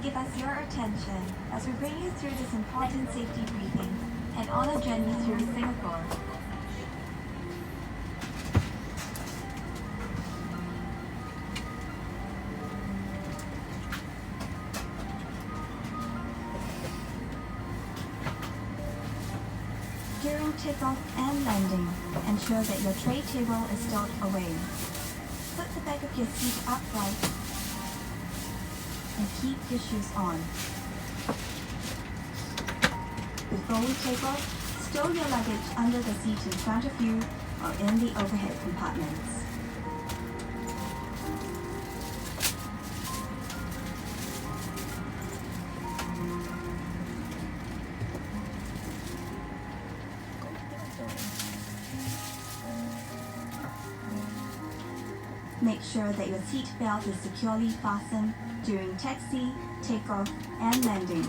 give us your attention as we bring you through this important safety briefing and on a journey through Singapore. During takeoff and landing, ensure that your tray table is stowed away. Put the back of your seat upright and keep your shoes on. Before we take off, stow your luggage under the seat in front of you or in the overhead compartments. Make sure that your seat belt is securely fastened during taxi, takeoff, and landing.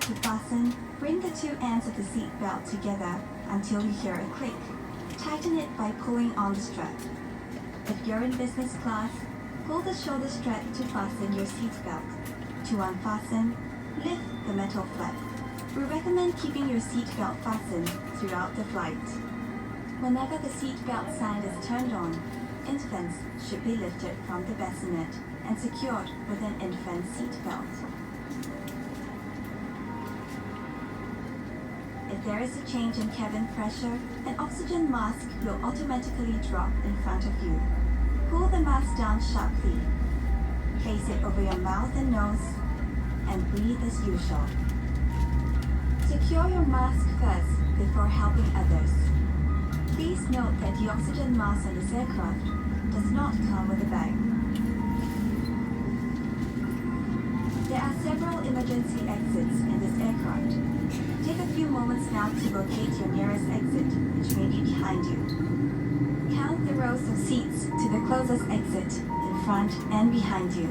To fasten, bring the two ends of the seat belt together until you hear a click. Tighten it by pulling on the strap. If you're in business class, pull the shoulder strap to fasten your seat belt. To unfasten, lift the metal flap. We recommend keeping your seat belt fastened throughout the flight. Whenever the seat belt sign is turned on, infants should be lifted from the bassinet and secured with an infant seat belt. If there is a change in cabin pressure, an oxygen mask will automatically drop in front of you. Pull the mask down sharply. Place it over your mouth and nose and breathe as usual. Secure your mask first before helping others. Please note that the oxygen mask on this aircraft does not come with a bag. There are several emergency exits in this aircraft. Take a few moments now to locate your nearest exit, which may be behind you. Count the rows of seats to the closest exit in front and behind you.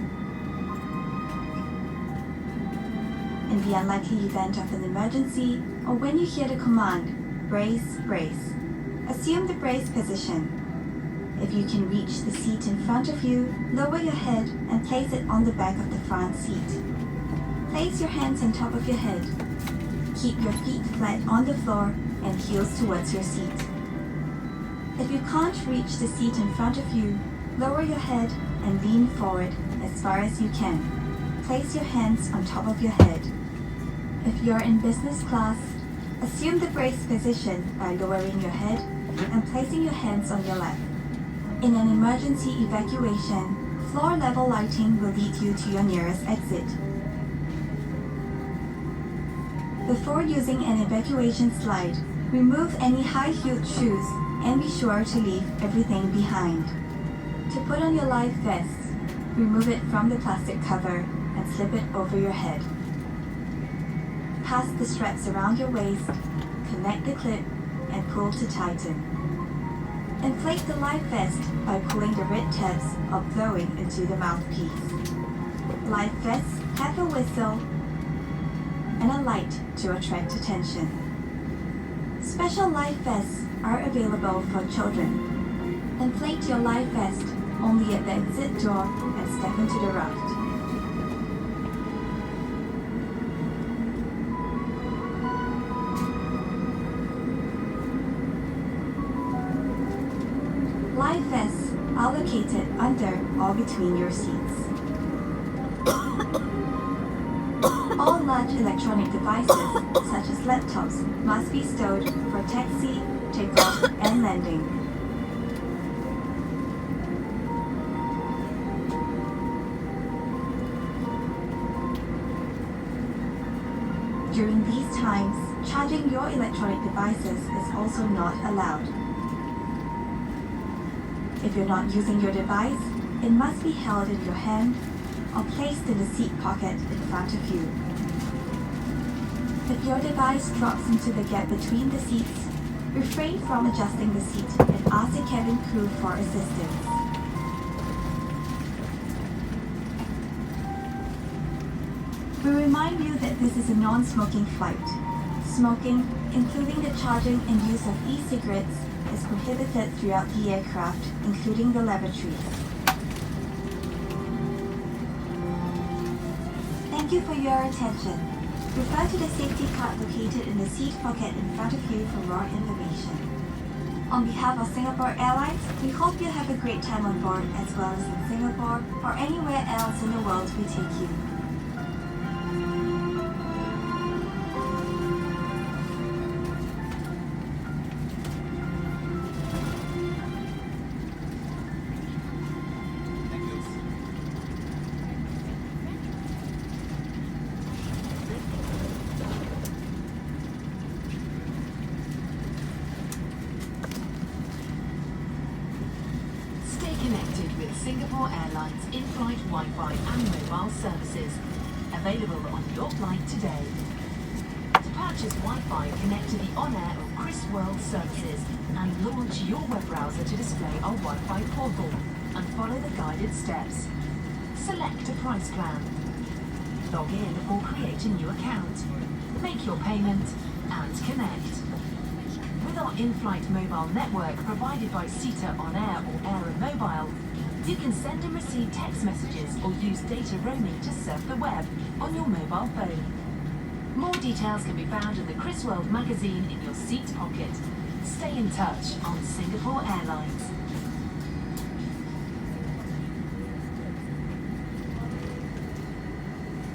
In the unlikely event of an emergency, or when you hear the command, brace, brace, assume the brace position. If you can reach the seat in front of you, lower your head and place it on the back of the front seat. Place your hands on top of your head. Keep your feet flat on the floor and heels towards your seat. If you can't reach the seat in front of you, lower your head and lean forward as far as you can. Place your hands on top of your head. If you're in business class, assume the brace position by lowering your head and placing your hands on your lap. In an emergency evacuation, floor-level lighting will lead you to your nearest exit. Before using an evacuation slide, remove any high-heeled shoes and be sure to leave everything behind. To put on your life vest, remove it from the plastic cover and slip it over your head. Pass the straps around your waist, connect the clip, and pull to tighten. Inflate the life vest by pulling the red tabs or blowing into the mouthpiece. Life vests have a whistle and a light to attract attention. Special life vests are available for children. Inflate your life vest only at the exit door and step into the raft. Life vests are located under or between your seats. All large electronic devices, such as laptops, must be stowed for taxi, takeoff, and landing. During these times, charging your electronic devices is also not allowed. If you're not using your device, it must be held in your hand or placed in the seat pocket in front of you. If your device drops into the gap between the seats, refrain from adjusting the seat and ask the cabin crew for assistance. We remind you that this is a non-smoking flight. Smoking, including the charging and use of e-cigarettes, is prohibited throughout the aircraft, including the lavatories. Thank Thank you for your attention. Refer to the safety card located in the seat pocket in front of you for more information. On behalf of Singapore Airlines, we hope you have a great time on board as well as in Singapore or anywhere else in the world we take you. Connected with Singapore Airlines in-flight Wi-Fi and mobile services. Available on your flight today. To purchase Wi-Fi, connect to the on-air or Chris World services and launch your web browser to display our Wi-Fi portal and follow the guided steps. Select a price plan. Log in or create a new account. Make your payment and connect. With our in-flight mobile network provided by SITA On Air or Air and Mobile, you can send and receive text messages or use data roaming to surf the web on your mobile phone. More details can be found in the Chris World magazine in your seat pocket. Stay in touch on Singapore Airlines.